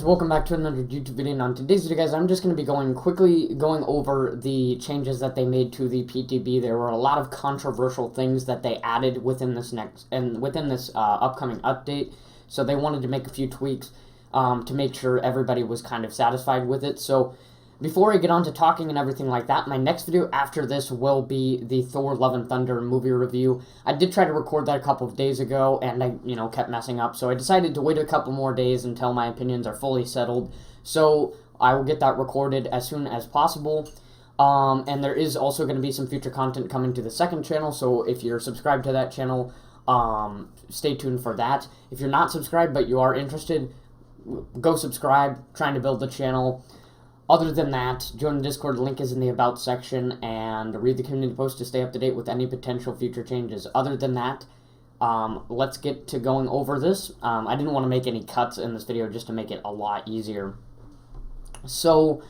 Welcome back to another YouTube video. And on today's video, guys, I'm just going to be going over the changes that they made to the PTB. There were a lot of controversial things that they added within this upcoming update. So they wanted to make a few tweaks to make sure everybody was kind of satisfied with it. So before I get on to talking and everything like that, my next video after this will be the Thor Love and Thunder movie review. I did try to record that a couple of days ago, and I, kept messing up, so I decided to wait a couple more days until my opinions are fully settled. So I will get that recorded as soon as possible. And there is also going to be some future content coming to the second channel, so if you're subscribed to that channel, stay tuned for that. If you're not subscribed but you are interested, go subscribe, trying to build the channel. Other than that, join the Discord, link is in the About section, and read the community post to stay up to date with any potential future changes. Other than that, let's get to going over this. I didn't want to make any cuts in this video just to make it a lot easier. So,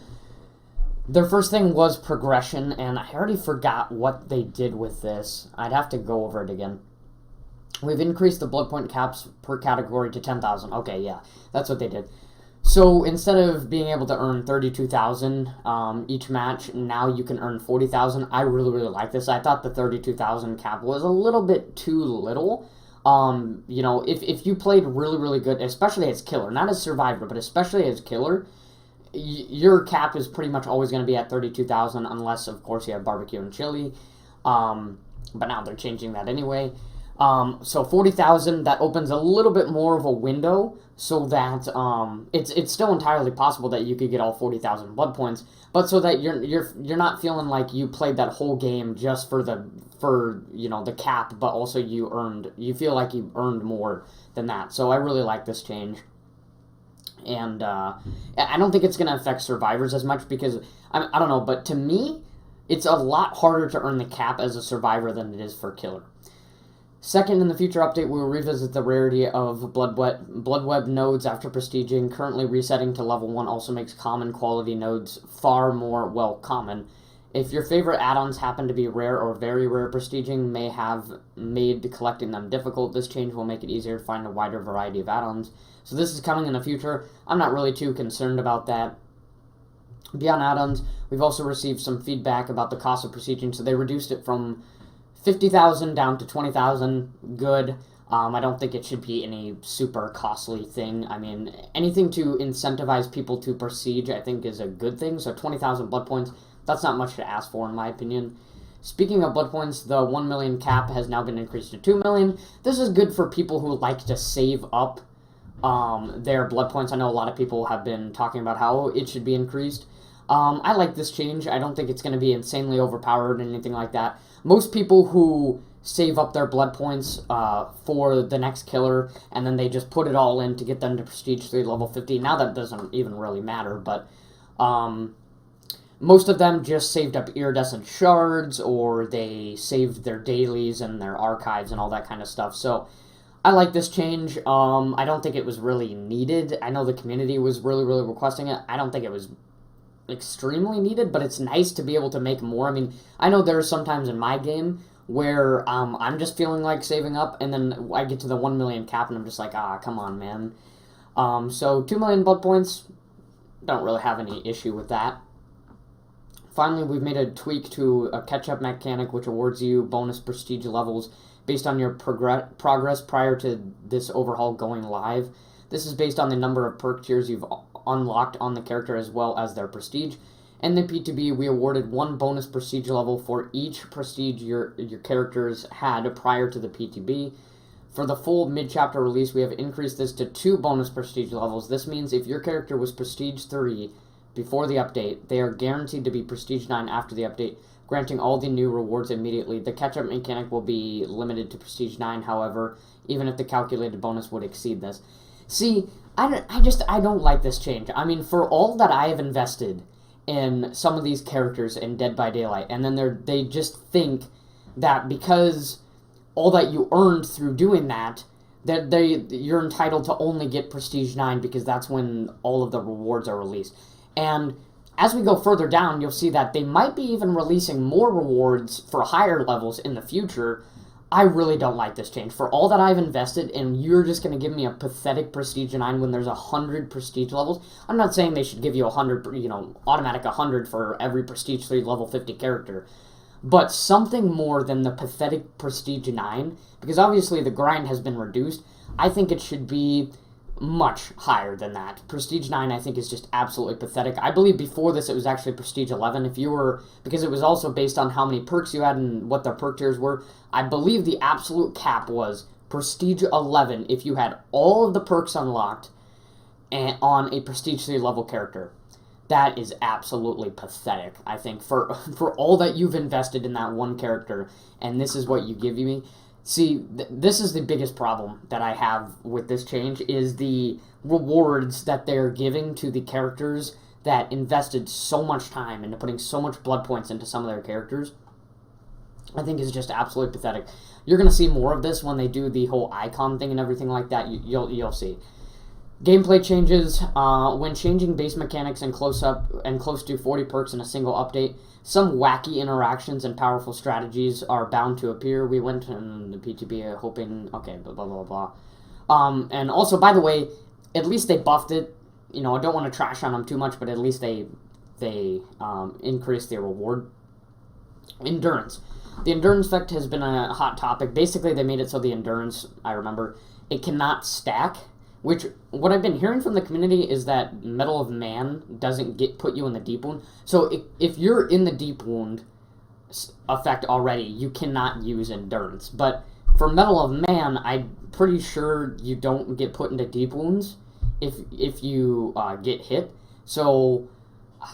their first thing was progression, and I already forgot what they did with this. I'd have to go over it again. We've increased the blood point caps per category to 10,000. Okay, yeah, that's what they did. So instead of being able to earn 32,000 each match, now you can earn 40,000. I really like this. I thought the 32,000 cap was a little bit too little. If you played really good, especially as killer, not as survivor, but especially as killer, your cap is pretty much always going to be at 32,000 unless, of course, you have barbecue and chili. But now they're changing that anyway. So 40,000, that opens a little bit more of a window so that it's still entirely possible that you could get all 40,000 blood points, but so that you're not feeling like you played that whole game just for the cap, but also you feel like you earned more than that. So I really like this change. And I don't think it's going to affect survivors as much because I don't know, but to me it's a lot harder to earn the cap as a survivor than it is for killer. Second, in the future update, we will revisit the rarity of Blood Web nodes after prestiging. Currently resetting to level 1 also makes common quality nodes far more, common. If your favorite add-ons happen to be rare or very rare, prestiging may have made collecting them difficult. This change will make it easier to find a wider variety of add-ons. So this is coming in the future. I'm not really too concerned about that. Beyond add-ons, we've also received some feedback about the cost of prestiging, so they reduced it from 50,000 down to 20,000, good. I don't think it should be any super costly thing. I mean, anything to incentivize people to prestige, I think, is a good thing. So 20,000 blood points, that's not much to ask for, in my opinion. Speaking of blood points, the 1 million cap has now been increased to 2 million. This is good for people who like to save up their blood points. I know a lot of people have been talking about how it should be increased. I like this change. I don't think it's going to be insanely overpowered or anything like that. Most people who save up their blood points for the next killer, and then they just put it all in to get them to Prestige 3 level 50. Now that doesn't even really matter, but most of them just saved up iridescent shards, or they saved their dailies and their archives and all that kind of stuff. So I like this change. I don't think it was really needed. I know the community was really requesting it. I don't think it was extremely needed, but it's nice to be able to make more. I mean, I know there are some times in my game where I'm just feeling like saving up, and then I get to the 1 million cap, and I'm just like, come on, man. So 2 million blood points, don't really have any issue with that. Finally, we've made a tweak to a catch-up mechanic, which awards you bonus prestige levels based on your progress prior to this overhaul going live. This is based on the number of perk tiers you've unlocked on the character as well as their prestige. In the P2B, we awarded 1 bonus prestige level for each prestige your characters had prior to the P2B. For the full mid-chapter release, we have increased this to 2 bonus prestige levels. This means if your character was prestige 3 before the update, they are guaranteed to be prestige 9 after the update, granting all the new rewards immediately. The catch-up mechanic will be limited to prestige 9, however, even if the calculated bonus would exceed this. See, I don't like this change. I mean, for all that I have invested in some of these characters in Dead by Daylight, and then they just think that because all that you earned through doing that, you're entitled to only get Prestige 9 because that's when all of the rewards are released. And as we go further down, you'll see that they might be even releasing more rewards for higher levels in the future, I really don't like this change. For all that I've invested, and you're just going to give me a pathetic Prestige 9 when there's 100 Prestige levels. I'm not saying they should give you 100, automatic 100 for every Prestige 3 level 50 character. But something more than the pathetic Prestige 9, because obviously the grind has been reduced. I think it should be much higher than that. Prestige 9, I think, is just absolutely pathetic. I believe before this it was actually Prestige 11. Because it was also based on how many perks you had and what their perk tiers were. I believe the absolute cap was Prestige 11 if you had all of the perks unlocked and on a Prestige 3 level character. That is absolutely pathetic, I think, for all that you've invested in that one character, and this is what you give me. See, this is the biggest problem that I have with this change, is the rewards that they're giving to the characters that invested so much time into putting so much blood points into some of their characters. I think is just absolutely pathetic. You're going to see more of this when they do the whole icon thing and everything like that. You'll see. Gameplay changes. When changing base mechanics and close to 40 perks in a single update, some wacky interactions and powerful strategies are bound to appear. We went in the PTB hoping, okay, blah, blah, blah, blah. And also, by the way, at least they buffed it. I don't want to trash on them too much, but at least they increased their reward. Endurance. The endurance effect has been a hot topic. Basically, they made it so the endurance, I remember, it cannot stack. Which, what I've been hearing from the community is that Medal of Man doesn't put you in the deep wound. So if you're in the deep wound effect already, you cannot use endurance. But for Medal of Man, I'm pretty sure you don't get put into deep wounds if you get hit. So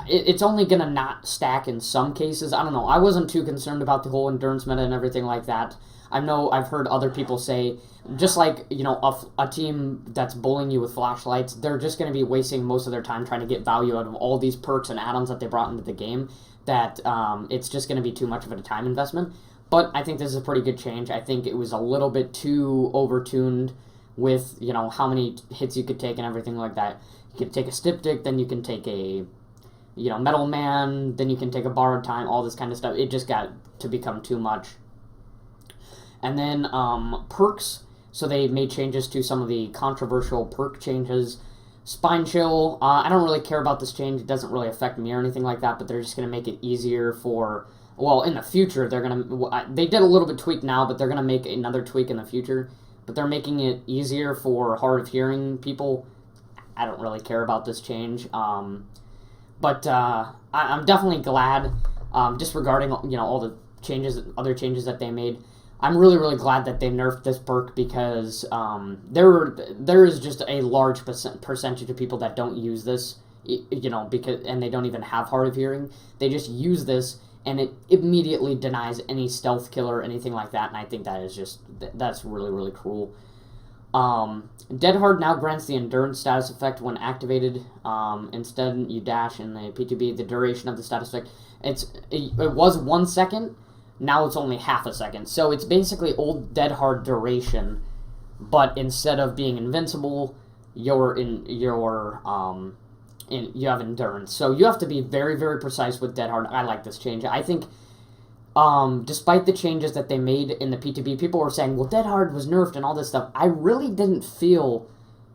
it's only going to not stack in some cases. I don't know. I wasn't too concerned about the whole endurance meta and everything like that. I know I've heard other people say, just like, a team that's bullying you with flashlights, they're just going to be wasting most of their time trying to get value out of all these perks and add-ons that they brought into the game, that it's just going to be too much of a time investment. But I think this is a pretty good change. I think it was a little bit too overtuned with, how many hits you could take and everything like that. You could take a Styptic, then you can take a, Metal Man, then you can take a Borrowed Time, all this kind of stuff. It just got to become too much. And then perks, so they made changes to some of the controversial perk changes. Spine Chill, I don't really care about this change. It doesn't really affect me or anything like that, but they're just going to make it easier for, well, in the future, they did a little bit tweak now, but they're going to make another tweak in the future. But they're making it easier for hard of hearing people. I don't really care about this change. But I'm definitely glad, disregarding, all the other changes that they made. I'm really, really glad that they nerfed this perk, because there is just a large percentage of people that don't use this, and they don't even have hard of hearing. They just use this, and it immediately denies any stealth kill or anything like that, and I think that's really, really cruel. Dead Hard now grants the endurance status effect when activated. Instead, you dash in the PTB. The duration of the status effect, it was 1 second. Now it's only half a second. So it's basically old Dead Hard duration, but instead of being invincible, you have endurance. So you have to be very, very precise with Dead Hard. I like this change. I think, despite the changes that they made in the PTB, people were saying, well, Dead Hard was nerfed and all this stuff. I really didn't feel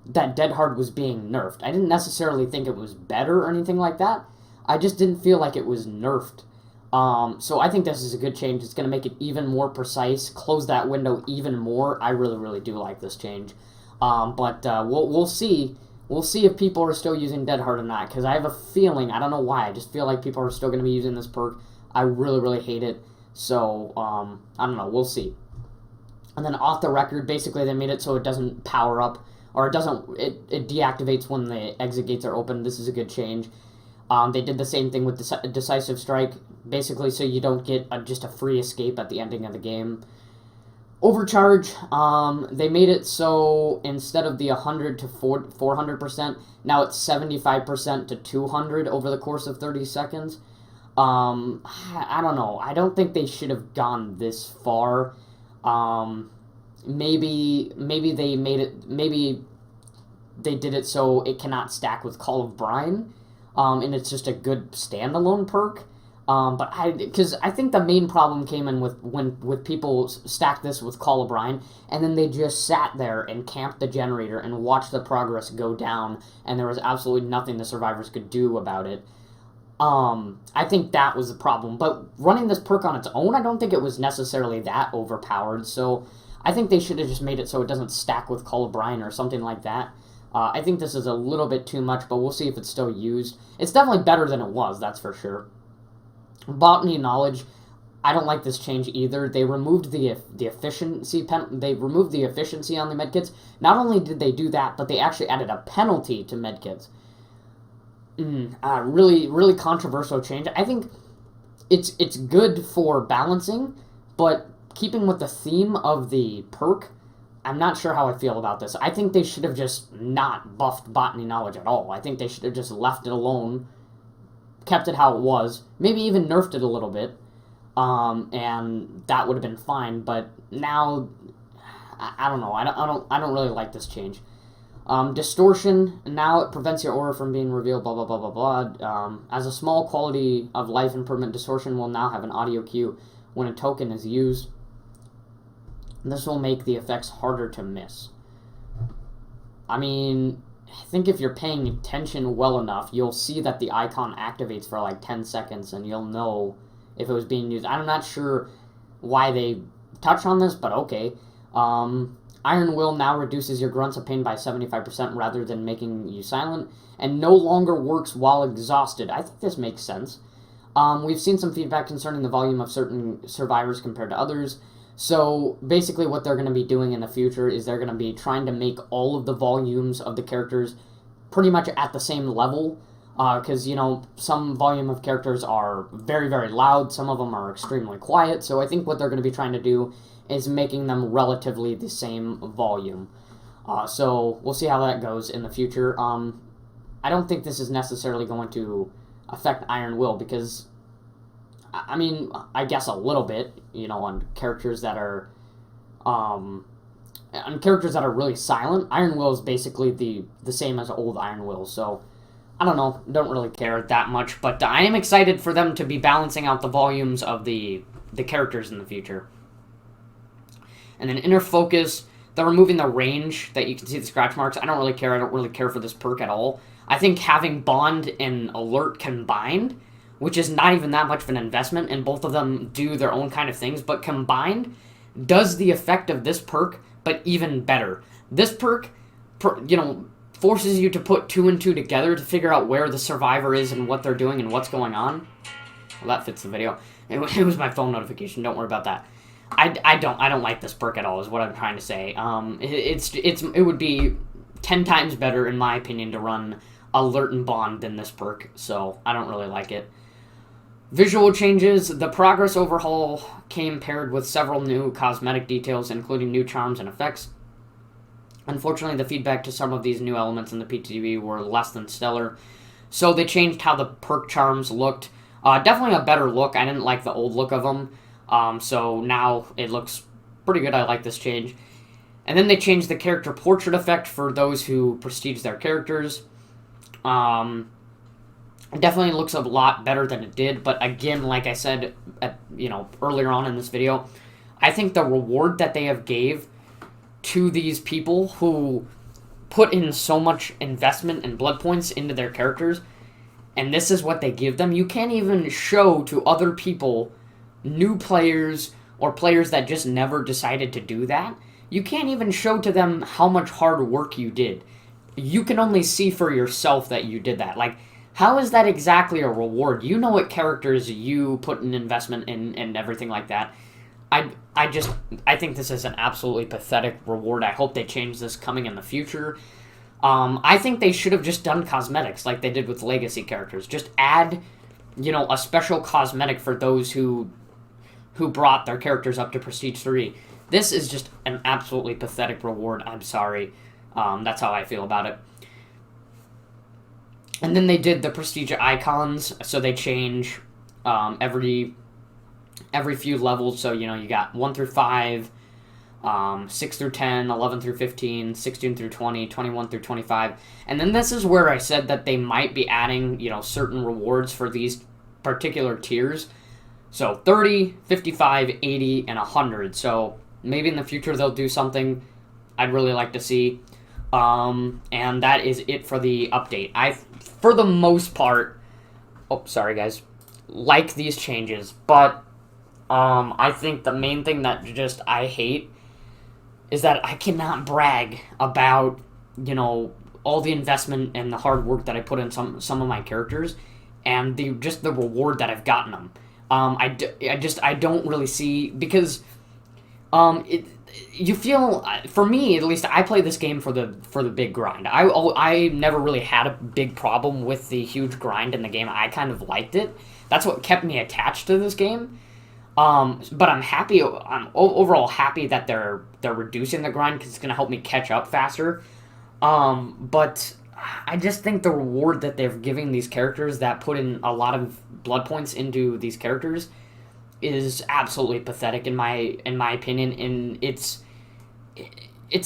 that Dead Hard was being nerfed. I didn't necessarily think it was better or anything like that. I just didn't feel like it was nerfed. So I think this is a good change. It's going to make it even more precise, close that window even more. I really, really do like this change. But we'll see. We'll see if people are still using Dead Hard or not, because I have a feeling, I don't know why, I just feel like people are still going to be using this perk. I really, really hate it. So, I don't know. We'll see. And then off the record, basically they made it so it doesn't power up, or it deactivates when the exit gates are open. This is a good change. They did the same thing with Decisive Strike, basically so you don't get just a free escape at the ending of the game. Overcharge, they made it so instead of the 100 to 400%, now it's 75% to 200 over the course of 30 seconds. I don't know. I don't think they should have gone this far. Maybe they made it, maybe they did it so it cannot stack with Call of Brine. And it's just a good standalone perk. Because I think the main problem came in with people stacked this with Call of Brine, and then they just sat there and camped the generator and watched the progress go down, and there was absolutely nothing the survivors could do about it. I think that was the problem. But running this perk on its own, I don't think it was necessarily that overpowered. So I think they should have just made it so it doesn't stack with Call of Brine or something like that. I think this is a little bit too much, but we'll see if it's still used. It's definitely better than it was, that's for sure. Botany knowledge, I don't like this change either. They removed the efficiency they removed the efficiency on the medkits. Not only did they do that, but they actually added a penalty to medkits. Really, really controversial change. I think it's good for balancing, but keeping with the theme of the perk, I'm not sure how I feel about this. I think they should have just not buffed botany knowledge at all. I think they should have just left it alone, kept it how it was, maybe even nerfed it a little bit, and that would have been fine. But now, I don't know. I don't really like this change. Distortion, now it prevents your aura from being revealed, blah, blah, blah, blah, blah. As a small quality of life improvement, distortion will now have an audio cue when a token is used. This will make the effects harder to miss. I mean, I think if you're paying attention well enough, you'll see that the icon activates for like 10 seconds, and you'll know if it was being used. I'm not sure why they touch on this, but okay. Iron Will now reduces your grunts of pain by 75% rather than making you silent, and no longer works while exhausted. I think this makes sense. We've seen some feedback concerning the volume of certain survivors compared to others. So basically what they're going to be doing in the future is they're going to be trying to make all of the volumes of the characters pretty much at the same level. Because, you know, some volume of characters are very, very loud. Some of them are extremely quiet. So I think what they're going to be trying to do is making them relatively the same volume. So we'll see how that goes in the future. I don't think this is necessarily going to affect Iron Will because, I mean, I guess a little bit, you know, on characters that are really silent. Iron Will is basically the same as old Iron Will, so I don't know, don't really care that much, but I am excited for them to be balancing out the volumes of the characters in the future. And then Inner Focus, they're removing the range that you can see the scratch marks. I don't really care. I don't really care for this perk at all. I think having Bond and Alert combined, which is not even that much of an investment, and both of them do their own kind of things, but combined does the effect of this perk, but even better. This perk, you know, forces you to put 2 and 2 together to figure out where the survivor is and what they're doing and what's going on. Well, that fits the video. It was my phone notification. Don't worry about that. I don't like this perk at all, is what I'm trying to say. It would be 10 times better, in my opinion, to run Alert and Bond than this perk, so I don't really like it. Visual changes. The progress overhaul came paired with several new cosmetic details, including new charms and effects. Unfortunately, the feedback to some of these new elements in the PTB were less than stellar, so they changed how the perk charms looked. Definitely a better look. I didn't like the old look of them. So now it looks pretty good. I like this change. And then they changed the character portrait effect for those who prestige their characters. It definitely looks a lot better than it did, but again, like I said, earlier on in this video, I think the reward that they have gave to these people who put in so much investment and blood points into their characters, and this is what they give them, you can't even show to other people, new players or players that just never decided to do that, you can't even show to them how much hard work you did. You can only see for yourself that you did that. Like, how is that exactly a reward? You know what characters you put an investment in and everything like that. I think this is an absolutely pathetic reward. I hope they change this coming in the future. I think they should have just done cosmetics like they did with legacy characters. Just add, a special cosmetic for those who brought their characters up to Prestige 3. This is just an absolutely pathetic reward. I'm sorry. That's how I feel about it. And then they did the Prestige icons, so they change every few levels. So, you got 1 through 5, 6 through 10, 11 through 15, 16 through 20, 21 through 25. And then this is where I said that they might be adding, certain rewards for these particular tiers. So 30, 55, 80, and 100. So maybe in the future they'll do something I'd really like to see. And that is it for the update. For the most part, sorry guys, like these changes, but I think the main thing that just I hate is that I cannot brag about, all the investment and the hard work that I put in some of my characters, and the reward that I've gotten them. I don't really see, because you feel, for me at least, I play this game for the big grind. I never really had a big problem with the huge grind in the game. I kind of liked it. That's what kept me attached to this game. But I'm happy. I'm overall happy that they're reducing the grind, because it's going to help me catch up faster. But I just think the reward that they're giving these characters that put in a lot of blood points into these characters is absolutely pathetic in my opinion, and it's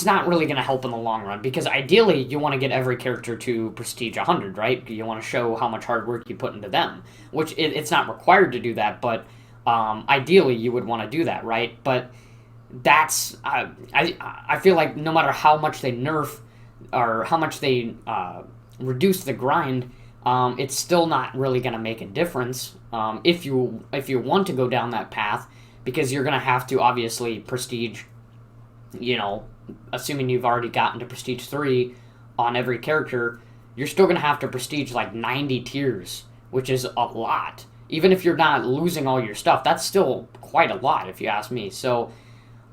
not really going to help in the long run, because ideally you want to get every character to prestige 100, right? You want to show how much hard work you put into them, which it's not required to do that, but ideally you would want to do that, right? But that's I feel like no matter how much they nerf or how much they reduce the grind, it's still not really going to make a difference if you want to go down that path, because you're going to have to obviously prestige, assuming you've already gotten to prestige 3 on every character, you're still going to have to prestige like 90 tiers, which is a lot. Even if you're not losing all your stuff, that's still quite a lot if you ask me. So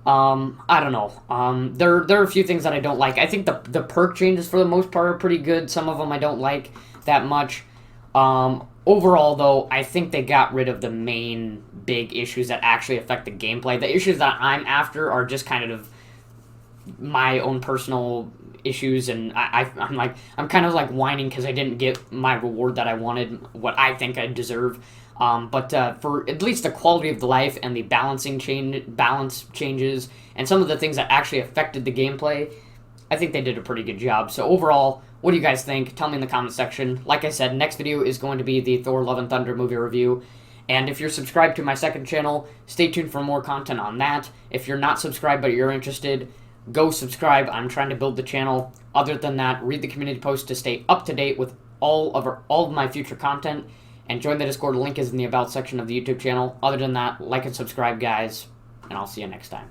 I don't know. There are a few things that I don't like. I think the perk changes for the most part are pretty good. Some of them I don't like that much. Overall, though, I think they got rid of the main big issues that actually affect the gameplay. The issues that I'm after are just kind of my own personal issues, and I'm kind of like whining because I didn't get my reward that I wanted, what I think I deserve. But for at least the quality of the life and the balance changes and some of the things that actually affected the gameplay, I think they did a pretty good job. So overall, what do you guys think? Tell me in the comment section. Like I said, next video is going to be the Thor Love and Thunder movie review. And if you're subscribed to my second channel, stay tuned for more content on that. If you're not subscribed but you're interested, go subscribe. I'm trying to build the channel. Other than that, read the community post to stay up to date with all of my future content. And join the Discord. Link is in the About section of the YouTube channel. Other than that, like and subscribe, guys. And I'll see you next time.